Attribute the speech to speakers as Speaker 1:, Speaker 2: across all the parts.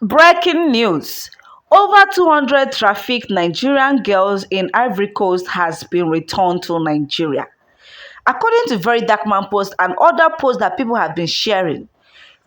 Speaker 1: Breaking news. Over 200 trafficked Nigerian girls in Ivory Coast has been returned to Nigeria. According to Verydarkman post and other posts that people have been sharing,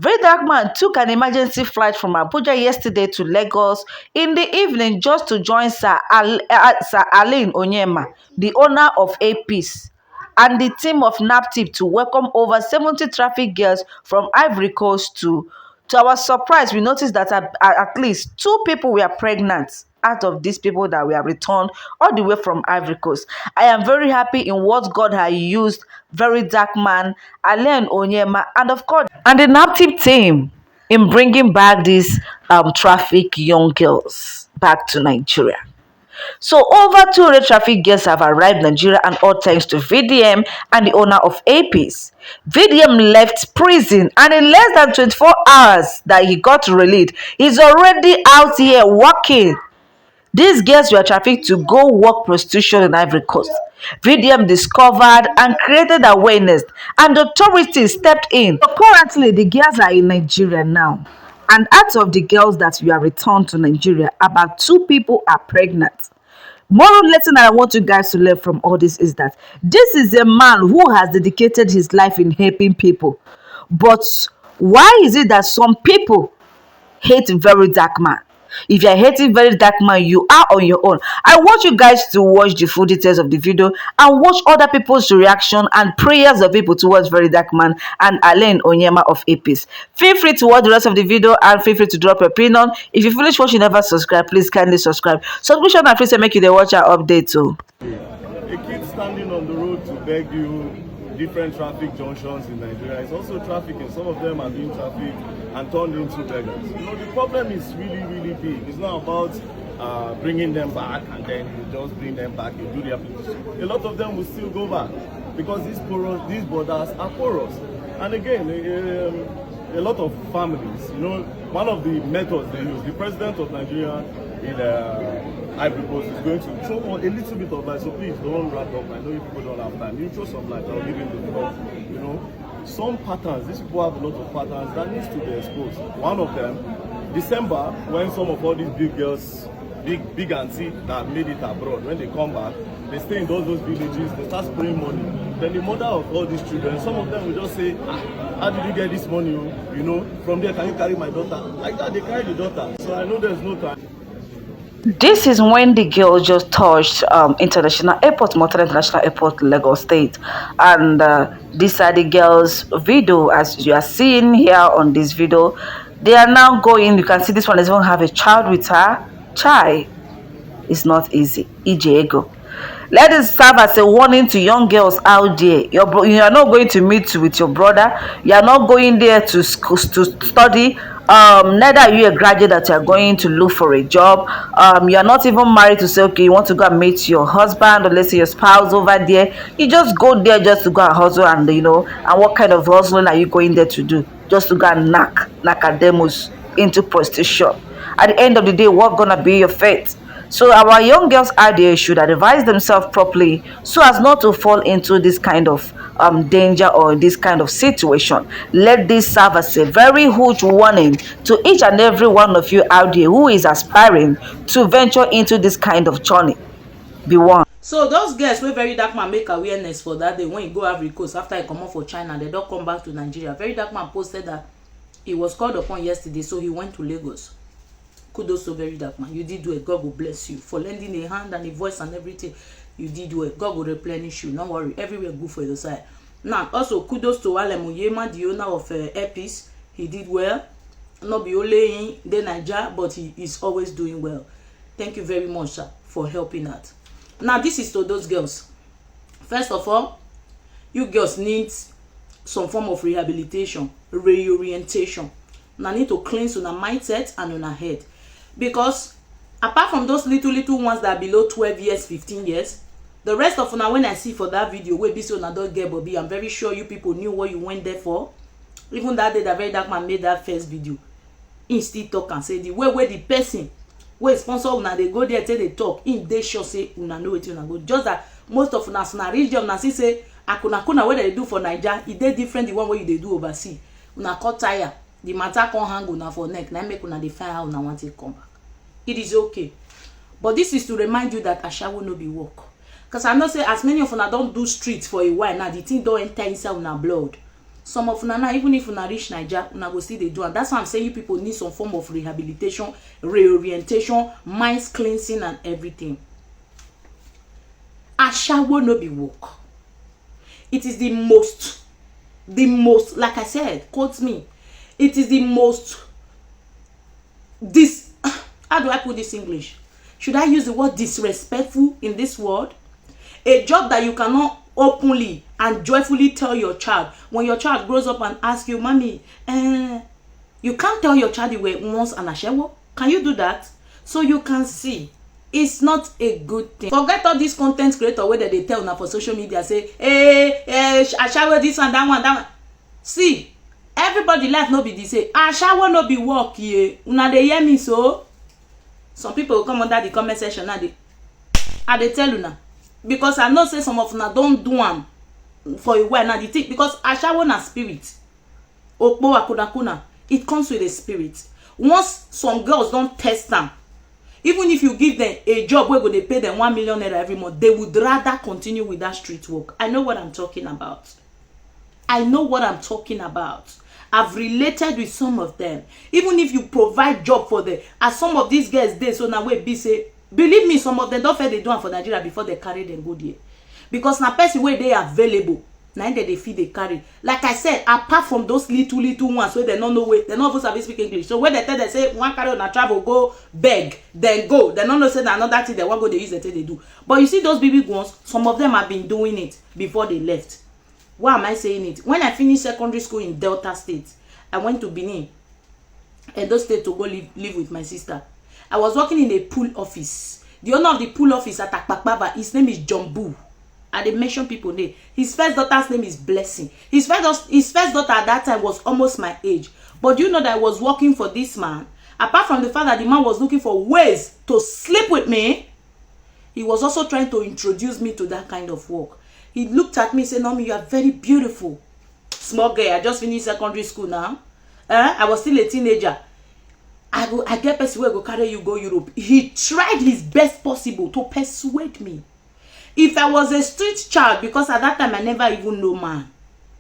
Speaker 1: Verydarkman took an emergency flight from Abuja yesterday to Lagos in the evening just to join Sir ONYEOMA, the owner of APs, and the team of NAPTIP to welcome over 70 trafficked girls from Ivory Coast to our surprise, we noticed that at least 2 people were pregnant out of these people that were returned all the way from Ivory Coast. I am very happy in what God has used Verydarkman, ONYEOMA, and of course, and the NAPTIP team in bringing back these trafficked young girls back to Nigeria. So over 200 traffic girls have arrived in Nigeria, and all thanks to VDM and the owner of APs. VDM left prison, and in less than 24 hours that he got released, he's already out here working. These girls were trafficked to go work prostitution in Ivory Coast. VDM discovered and created awareness, and the authorities stepped in. So currently, the girls are in Nigeria now. And out of the girls that were returned to Nigeria, about 2 people are pregnant. Moral lesson that I want you guys to learn from all this is that this is a man who has dedicated his life in helping people. But why is it that some people hate Verydarkman? If you're hating Verydarkman, you are on your own. I want you guys to watch the full details of the video and watch other people's reaction and prayers of people towards Verydarkman and ONYEOMA of APs. Feel free to watch the rest of the video and feel free to drop your opinion. If you finish watching, never subscribe, please kindly subscribe. Subscription and free to make you the watch our update too.
Speaker 2: A kid standing on the road to beg you different traffic junctions in Nigeria is also trafficking. Some of them are being trafficked and turned into beggars. You know, the problem is really big. It's not about bringing them back and then you just bring them back, you do the application. A lot of them will still go back because these borders are porous. And again, a lot of families, you know, one of the methods they use, the president of Nigeria in Ivory Coast is going to throw a little bit of light, so please don't wrap up. I know you people don't have time. You throw some light, I'll give him the floor. You know, some patterns, these people have a lot of patterns that needs to be exposed. One of them, December, when some of all these big girls, big auntie that made it abroad, when they come back, they stay in those villages, they start spraying money. Then the mother of all these children, some of them will just say, how did you get this money? You know, from there, can you carry my daughter? Like that, they carry the daughter. So I know there's no time.
Speaker 1: This is when the girl just touched International Airport, Murtala International Airport, Lagos State. And these are the girls' video, as you are seeing here on this video. They are now going, you can see this one is going to have a child with her. Chai, it's not easy. Ego. Let it serve as a warning to young girls out there. You are not going to meet with your brother. You are not going there to study. Neither are you a graduate that you are going to look for a job. You are not even married to say, okay, you want to go and meet your husband or let's say your spouse over there. You just go there just to go and hustle, and you know, and what kind of hustling are you going there to do? Just to go and knock academics into prostitution. At the end of the day, what's gonna be your fate? So our young girls out there should advise themselves properly so as not to fall into this kind of danger or this kind of situation. Let this serve as a very huge warning to each and every one of you out there who is aspiring to venture into this kind of journey. Be warned.
Speaker 3: So those girls wey Verydarkman make awareness for that day when he go Ivory Coast after he comot for China, they don't come back to Nigeria. Verydarkman posted that he was called upon yesterday, so he went to Lagos. Kudos to Verydarkman. You did well. God will bless you for lending a hand and a voice and everything. You did well. God will replenish you. Don't worry. Everywhere good for your side. Now, also kudos to ONYEOMA, the owner of APs. He did well. Not be only in the Niger, but he is always doing well. Thank you very much, sir, for helping out. Now, this is to those girls. First of all, you girls need some form of rehabilitation, reorientation. Now, need to cleanse on a mindset and on a head. Because apart from those little ones that are below 12 years, 15 years, the rest of una, when I see for that video where BC una don't get Bobby, I'm very sure you people knew what you went there for. Even that day that Verydarkman made that first video, he still talk and say the way where the person where sponsor una they go there till they talk, in they sure say una know what una go. Just that most of una region una see say akuna where they do for Niger, it they different the one where they do overseas. Una cut tire. the matter come hang una for neck, na make una dey find how una want it come back. It is okay, but this is to remind you that ashawo no be work. Because I know say as many of una don't do street for a while now, the thing don't enter inside una blood. Some of una now, even if una reach Nigeria, una go see they do, and that's why I'm saying you people need some form of rehabilitation, reorientation, mind cleansing, and everything. Ashawo no be work. It is the most, like I said, quote me, it is the most, how do I put this English? Should I use the word disrespectful in this word? A job that you cannot openly and joyfully tell your child. When your child grows up and asks you, Mommy, you can't tell your child you were once an ashawo. Can you do that? So you can see, it's not a good thing. Forget all these content creators where they tell now for social media, say, ashawo this one, that one, that one. See, everybody life no be this. Say, ashawo no be work here. Una dey hear me so? Some people will come under the comment section now. They tell you now. Because I know say some of una don't do them for a while now. The thing, because ashawo na spirit. Okpo akuna, it comes with a spirit. Once some girls don't test them, even if you give them a job where they pay them 1 million naira every month, they would rather continue with that street work. I know what I'm talking about. I know what I'm talking about. I've related with some of them. Even if you provide job for them, as some of these girls they so now we be say, believe me, some of them don't feel they do it for Nigeria before they carry them go there. Because now person where they are available, now they feel they carry. Like I said, apart from those little ones where they don't know way, they don't even speak English. So when they tell they say one carry on a travel, go beg, then go. They don't know say that another thing they want go they use the thing they do. But you see those baby ones, some of them have been doing it before they left. Why am I saying it? When I finished secondary school in Delta State, I went to Benin, Edo State, to go live with my sister. I was working in a pool office. The owner of the pool office at Akpakpaba, his name is Jumbu. I didn't mention people name. His first daughter's name is Blessing. His first daughter at that time was almost my age. But you know that I was working for this man. Apart from the fact that the man was looking for ways to sleep with me, he was also trying to introduce me to that kind of work. He looked at me and said, Nomi, you are very beautiful. Small girl, I just finished secondary school now. I was still a teenager. I get person where go carry you go Europe. He tried his best possible to persuade me. If I was a street child, because at that time I never even know man.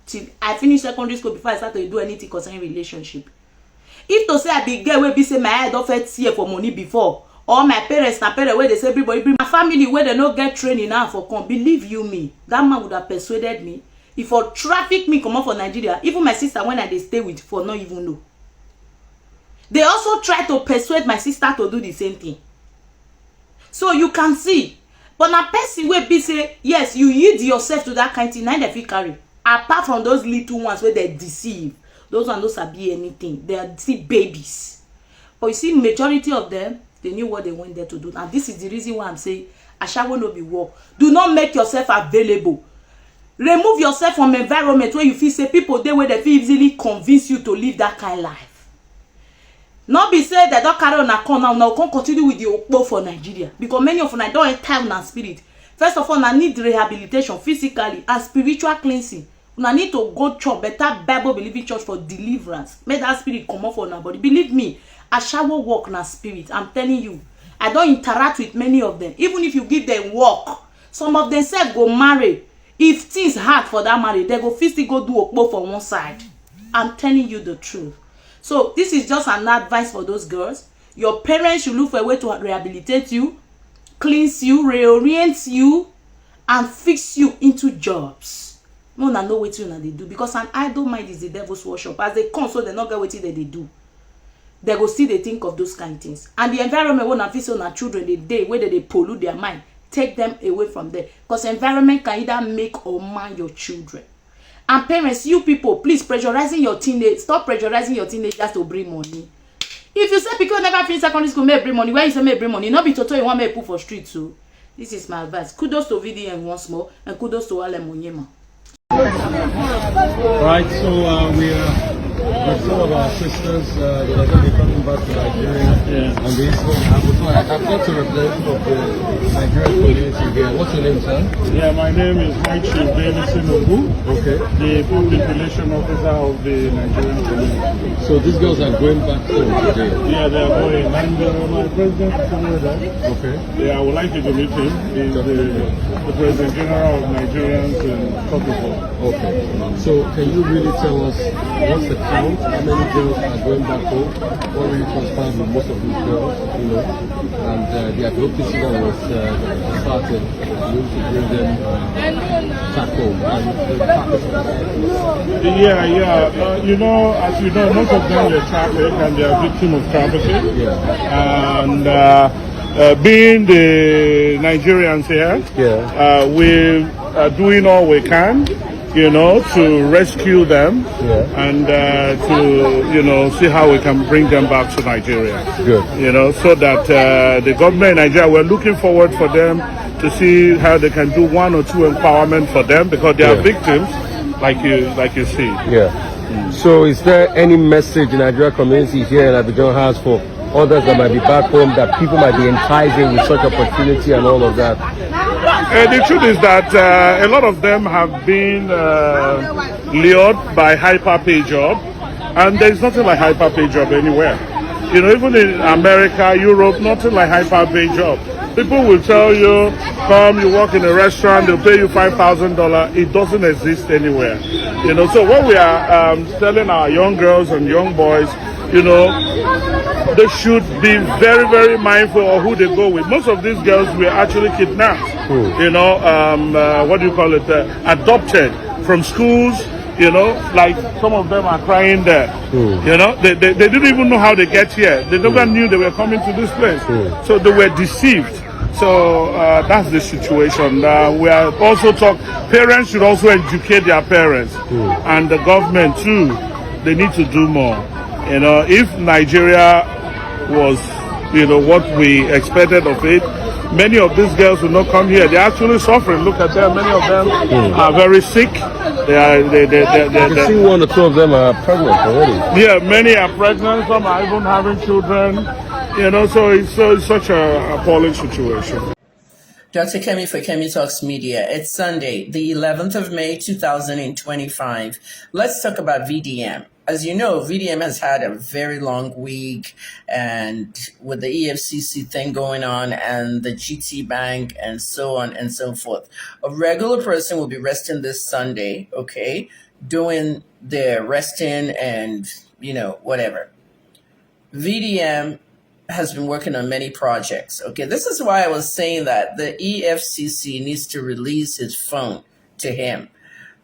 Speaker 3: Till I finished secondary school before I started to do anything concerning relationship. If to say I be girl where be say my head don't fit see for money before, or my parents where they say everybody bring my family where they no get training now for come, believe you me, that man would have persuaded me. If for traffic me come up for Nigeria, even my sister when I stay with for not even know. They also try to persuade my sister to do the same thing. So you can see. But now person will be say, yes, you yield yourself to that kind of thing, now they feel carry. Apart from those little ones where they deceive, those ones don't sabi anything. They are still babies. But you see, majority of them, they knew what they went there to do. And this is the reason why I'm saying, ashawo no be work. Do not make yourself available. Remove yourself from environment where you feel say people there where they feel easily convince you to live that kind of life. Not be said that don't carry on a corner now can't continue with the okpo for Nigeria. Because many of them don't have time and spirit. First of all, I need rehabilitation physically and spiritual cleansing. I need to go church, better Bible believing church for deliverance. Make that spirit come off on our body. Believe me, ashawo work na spirit. I'm telling you. I don't interact with many of them. Even if you give them work, some of them say go marry. If things hard for that marriage, they go physically go do okpo for one side. I'm telling you the truth. So this is just an advice for those girls. Your parents should look for a way to rehabilitate you, cleanse you, reorient you, and fix you into jobs. No, na know what they do, because an idle mind is the devil's workshop. As they come, so they not get what they do. They go see they think of those kind of things. And the environment when I feel so na children the day where they pollute their mind, take them away from there. Because environment can either make or mar your children. And parents, you people, please pressurizing your teenage. Stop pressurizing your teenagers to bring money. If you say people never finish secondary school, may bring money. Why you say may bring money? Not be total you want me put for street too. This is my advice. Kudos to VDM once more, and kudos to ONYEOMA.
Speaker 4: Right, so we are with some of our sisters that are going to be coming back to Nigeria.
Speaker 2: Yeah.
Speaker 4: And this one, I've got to represent of the Nigerian community here. What's your name, sir?
Speaker 2: Yeah, my name is Tinubu.
Speaker 4: Okay.
Speaker 2: The public relation officer of the Nigerian community.
Speaker 4: So these girls are going back home today?
Speaker 2: Yeah, they are going. And my president is over there.
Speaker 4: Okay.
Speaker 2: Yeah, I would like you to meet him. He's the President General of Nigerians in Kosovo.
Speaker 4: Okay. So can you really tell us what's the count? How many girls are going back home? What really transpired with most of these girls, you know? And the advocacy that was started to bring them back home.
Speaker 2: You know, as you know, most of them are trafficked and they are victims of trafficking.
Speaker 4: Yeah.
Speaker 2: And being the Nigerians here, we are doing all we can, you know, to rescue them and to, you know, see how we can bring them back to Nigeria.
Speaker 4: Good.
Speaker 2: You know, so that the government in Nigeria, we're looking forward for them to see how they can do 1 or 2 empowerment for them because they are victims, like you see.
Speaker 4: Yeah. So is there any message in Nigeria community here in Abidjan has for others that might be back home that people might be enticing with such opportunity and all of that?
Speaker 2: The truth is that a lot of them have been lured by hyper-pay job, and there's nothing like hyper-pay job anywhere. You know, even in America, Europe, nothing like hyper-pay job. People will tell you, come, you work in a restaurant, they'll pay you $5,000. It doesn't exist anywhere. You know, so what we are telling our young girls and young boys, you know, they should be very, very mindful of who they go with. Most of these girls were actually kidnapped, you know, what do you call it, adopted from schools, you know, like some of them are crying there. You know, they didn't even know how they get here. They never knew they were coming to this place. So they were deceived. So that's the situation. We are also parents should also educate their parents and the government too. They need to do more. You know, if Nigeria was, you know, what we expected of it, many of these girls will not come here. They're actually suffering. Look at them. Many of them are very sick.
Speaker 4: I've seen 1 or 2 of them are pregnant already.
Speaker 2: Yeah, many are pregnant. Some are even having children. You know, so it's such a appalling situation.
Speaker 3: Dr. Kemi for Kemi Talks Media. It's Sunday, the 11th of May, 2025. Let's talk about VDM. As you know, VDM has had a very long week, and with the EFCC thing going on and the GT Bank and so on and so forth. A regular person will be resting this Sunday, okay, doing their resting and, you know, whatever. VDM has been working on many projects. Okay, this is why I was saying that the EFCC needs to release his phone to him.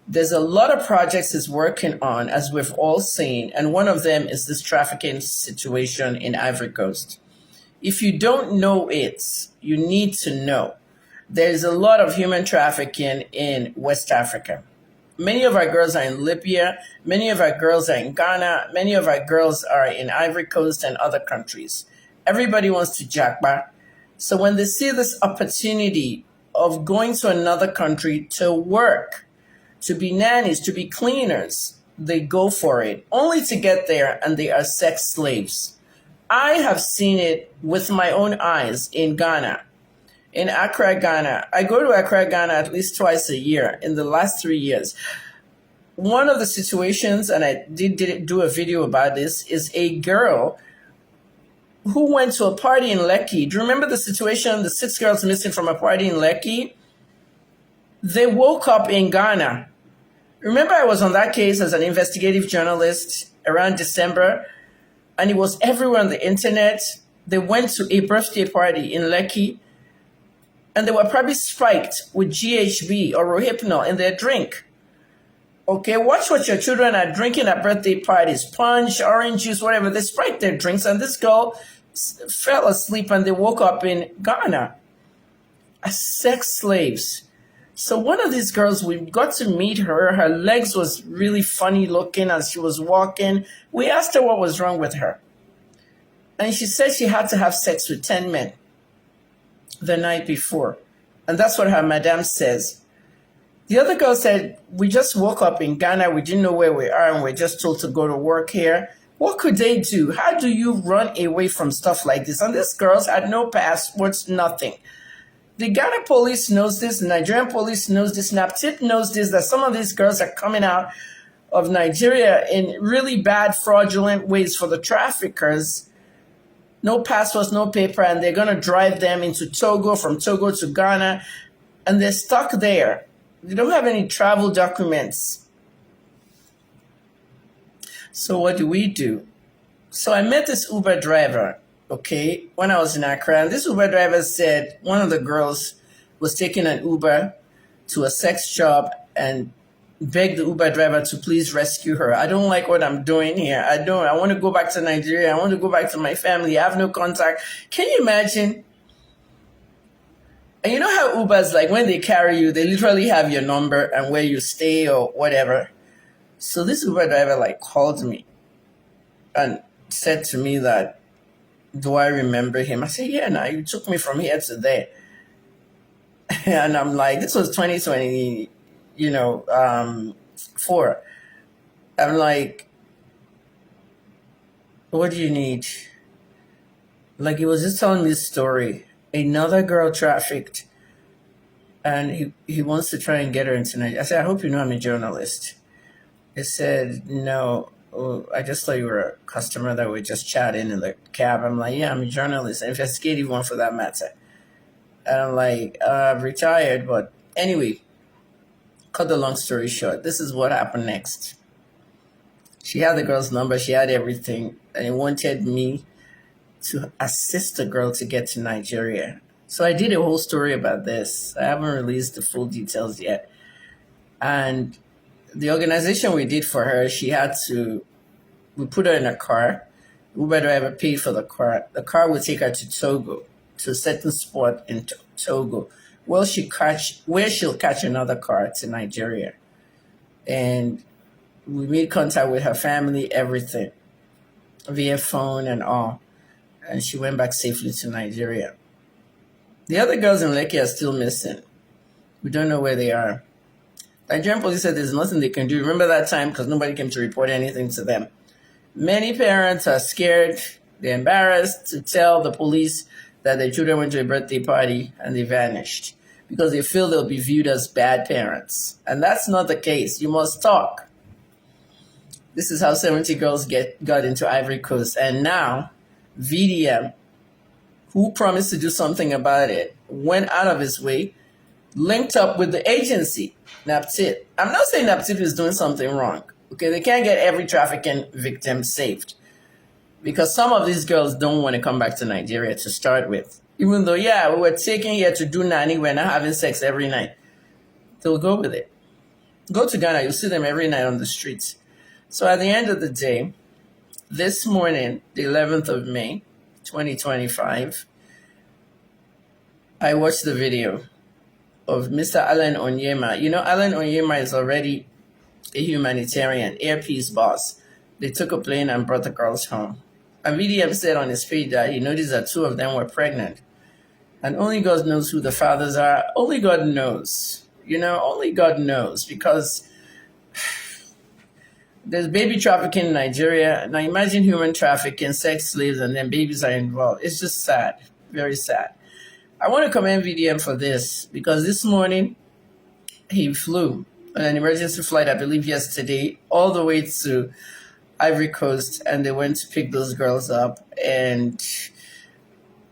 Speaker 3: There's a lot of projects he's working on, as we've all seen, and one of them is this trafficking situation in Ivory Coast. If you don't know it, you need to know. There's a lot of human trafficking in West Africa. Many of our girls are in Libya, many of our girls are in Ghana, many of our girls are in Ivory Coast and other countries. Everybody wants to jackpot. So when they see this opportunity of going to another country to work, to be nannies, to be cleaners, they go for it, only to get there and they are sex slaves. I have seen it with my own eyes in Ghana, in Accra, Ghana. I go to Accra, Ghana at least twice a year in the last 3 years. One of the situations, and I did do a video about this, is a girl who went to a party in Lekki. Do you remember the situation, the 6 girls missing from a party in Lekki? They woke up in Ghana. Remember, I was on that case as an investigative journalist around December, and it was everywhere on the internet. They went to a birthday party in Lekki, and they were probably spiked with GHB or Rohypnol in their drink. Okay, watch what your children are drinking at birthday parties, punch, orange juice, whatever. They spiked their drinks, and this girl fell asleep, and they woke up in Ghana as sex slaves. So one of these girls, we got to meet her. Her legs was really funny looking as she was walking. We asked her what was wrong with her. And she said she had to have sex with 10 men the night before. And that's what her madam says.
Speaker 5: The other girl said, we just woke up in Ghana. We didn't know where we are, and we're just told to go to work here. What could they do? How do you run away from stuff like this? And these girls had no passports, nothing. The Ghana police knows this. The Nigerian police knows this. NAPTIP knows this, that some of these girls are coming out of Nigeria in really bad, fraudulent ways for the traffickers. No passports, no paper, and they're going to drive them into Togo, from Togo to Ghana, and they're stuck there. They don't have any travel documents. So what do? So I met this Uber driver, okay, when I was in Accra. And this Uber driver said one of the girls was taking an Uber to a sex job and begged the Uber driver to please rescue her. I don't like what I'm doing here. I want to go back to Nigeria. I want to go back to my family. I have no contact. Can you imagine? And you know how Ubers, like when they carry you, they literally have your number and where you stay or whatever. So this Uber driver called me and said to me that, do I remember him? I said, yeah, now you took me from here to there. And I'm like, this was 2020, 4. I'm like, what do you need? Like, he was just telling me this story. Another girl trafficked, and he wants to try and get her into Nigeria. I said, I hope you know I'm a journalist. He said, no, I just thought you were a customer that we're just chatting in the cab. I'm like, yeah, I'm a journalist, an investigative one for that matter. And I'm like, I've retired, but anyway, cut the long story short, this is what happened next. She had the girl's number, she had everything, and he wanted me to assist the girl to get to Nigeria. So I did a whole story about this. I haven't released the full details yet. And the organization we did for her, we put her in a car. Uber driver paid for the car. The car would take her to Togo, to a certain spot in Togo, where she'll catch another car to Nigeria. And we made contact with her family, everything, via phone and all. And she went back safely to Nigeria. The other girls in Lekki are still missing. We don't know where they are. Nigerian police said there's nothing they can do. Remember that time? Because nobody came to report anything to them. Many parents are scared. They're embarrassed to tell the police that their children went to a birthday party and they vanished because they feel they'll be viewed as bad parents. And that's not the case. You must talk. This is how 70 girls got into Ivory Coast. And now, VDM, who promised to do something about it, went out of his way, linked up with the agency, NAPTIP. I'm not saying NAPTIP is doing something wrong. Okay, they can't get every trafficking victim saved because some of these girls don't want to come back to Nigeria to start with. Even though, we were taken here to do nanny, we're not having sex every night. They'll go with it. Go to Ghana, you'll see them every night on the streets. So at the end of the day, this morning, the 11th of May, 2025, I watched the video of Mr. Alan ONYEOMA. You know, Alan ONYEOMA is already a humanitarian, Air Peace boss. They took a plane and brought the girls home. And VDM said on his page that he noticed that 2 of them were pregnant. And only God knows who the fathers are. Only God knows. Only God knows, because there's baby trafficking in Nigeria. Now imagine human trafficking, sex slaves, and then babies are involved. It's just sad, very sad. I want to commend VDM for this because this morning he flew on an emergency flight, I believe yesterday, all the way to Ivory Coast, and they went to pick those girls up. And,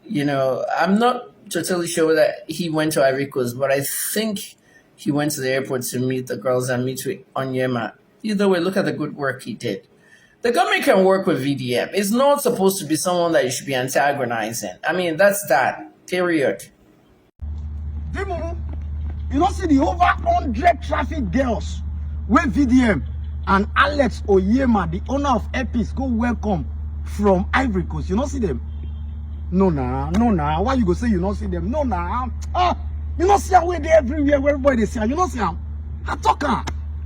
Speaker 5: I'm not totally sure whether he went to Ivory Coast, but I think he went to the airport to meet the girls and meet with ONYEOMA. Either way, look at the good work he did. The government can work with VDM. It's not supposed to be someone that you should be antagonizing. I mean, that's that. Period.
Speaker 6: You see the over 100 traffic girls where VDM and Alex ONYEOMA, the owner of Epis, go welcome from Ivory Coast. You don't see them? No, nah. Why you go say you don't see them? No, nah. You don't see them where they everywhere, where everybody they see them. You don't see them. I talk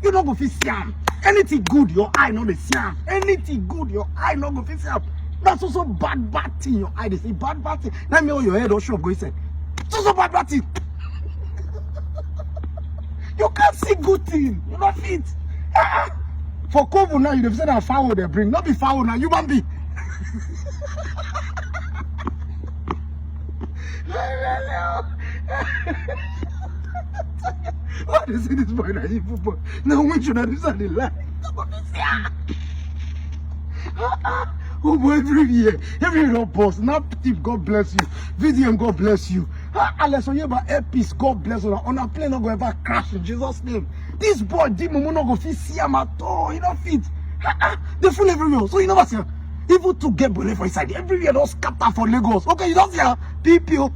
Speaker 6: you don't go see them. Anything good, your eye not the see them. Anything good, your eye not go see them. That's also bad thing. Your eye they say bad thing. Let me hold your head or show up. Go say. It's also bad thing. You can't see good thing. You not fit. For COVID now, you have said that foul they bring. Not be foul now, human being. Why they say this boy na evil boy? Now when should I decide the lie? Oh boy, every year don't boss. Now tip, God bless you. VDM, God bless you. Unless on you about earpiece, God bless you. On a plane, not going to ever crash in Jesus' name. This boy, Dimumu, not going to see him at all. He don't fit. They full everywhere. So you never see. Even to get bullet for inside, everywhere don't scatter for Lagos. Okay, you don't see her. PPO.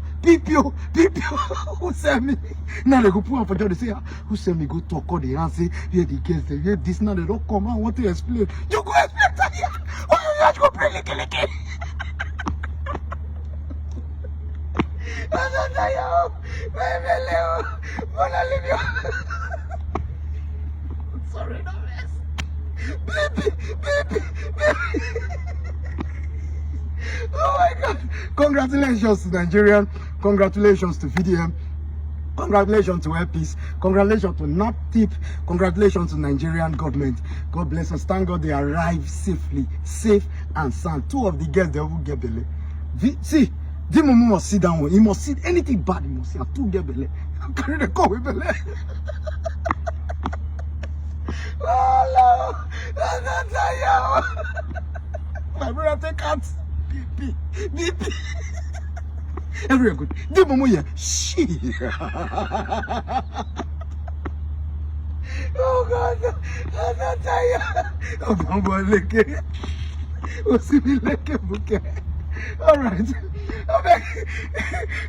Speaker 6: Who send me? Now they go put on for job. They say, who send me go talk all the answer? Here the guests, here this. Now they don't come. I want to explain. You go explain to me. Oh, you go pray like. Sorry, no mess. Baby. Oh my God! Congratulations to Nigerian. Congratulations to VDM. Congratulations to Airpeace. Congratulations to NAPTIP. Congratulations to Nigerian government. God bless us. Thank God they arrived safely, safe and sound. Two of the girls they will get belly. See, Dimumu must sit down. He must see anything bad. He must see. Two get belly. Carry the car with belly. Oh no! My brother take out. BP. Every good. Dimumu here. Shit. Oh God. I'm not tired. Oh, Bambo Leke. Oh, see me Leke Buke. All right.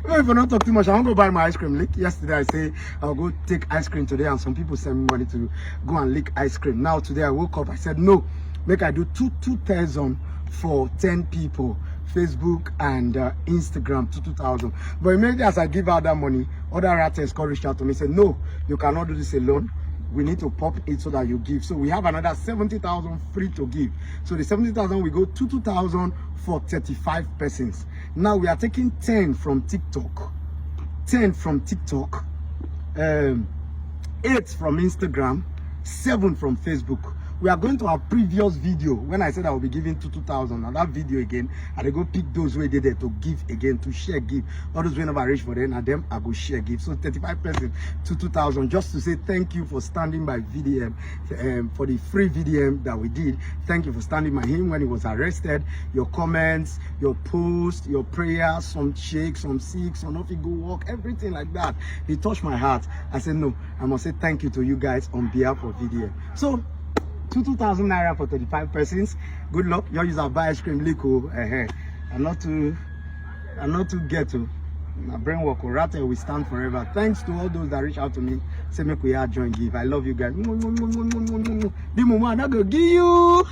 Speaker 6: If I don't talk too much, I want to go buy my ice cream lick. Yesterday I say I'll go take ice cream today, and some people send me money to go and lick ice cream. Now today I woke up, I said no, make I do 2,000 for 10 people, Facebook and Instagram, 2,000. But immediately as I give out that money, other artists reached out to me, said no, you cannot do this alone. We need to pop it so that you give. So we have another 70,000 free to give. So the 70,000 we go to 2,000 for 35 persons. Now we are taking 10 from TikTok, 8 from Instagram, 7 from Facebook. We are going to our previous video when I said I will be giving 2,000. And that video again, and I go pick those who did there to give again, to share give. All those whenever I reach for them, and them I go share give. So 35% to 2,000, just to say thank you for standing by VDM, for the free VDM that we did. Thank you for standing by him when he was arrested. Your comments, your posts, your prayers, some shake, some sick, some nothing go walk, everything like that. He touched my heart. I said no, I must say thank you to you guys on behalf of VDM. So 2,000 naira for 35 persons. Good luck. You use our buy ice cream liquor. I'm not too ghetto. My brain work or we stand forever. Thanks to all those that reach out to me. Say make we are join give. I love you guys. The moment I go give you.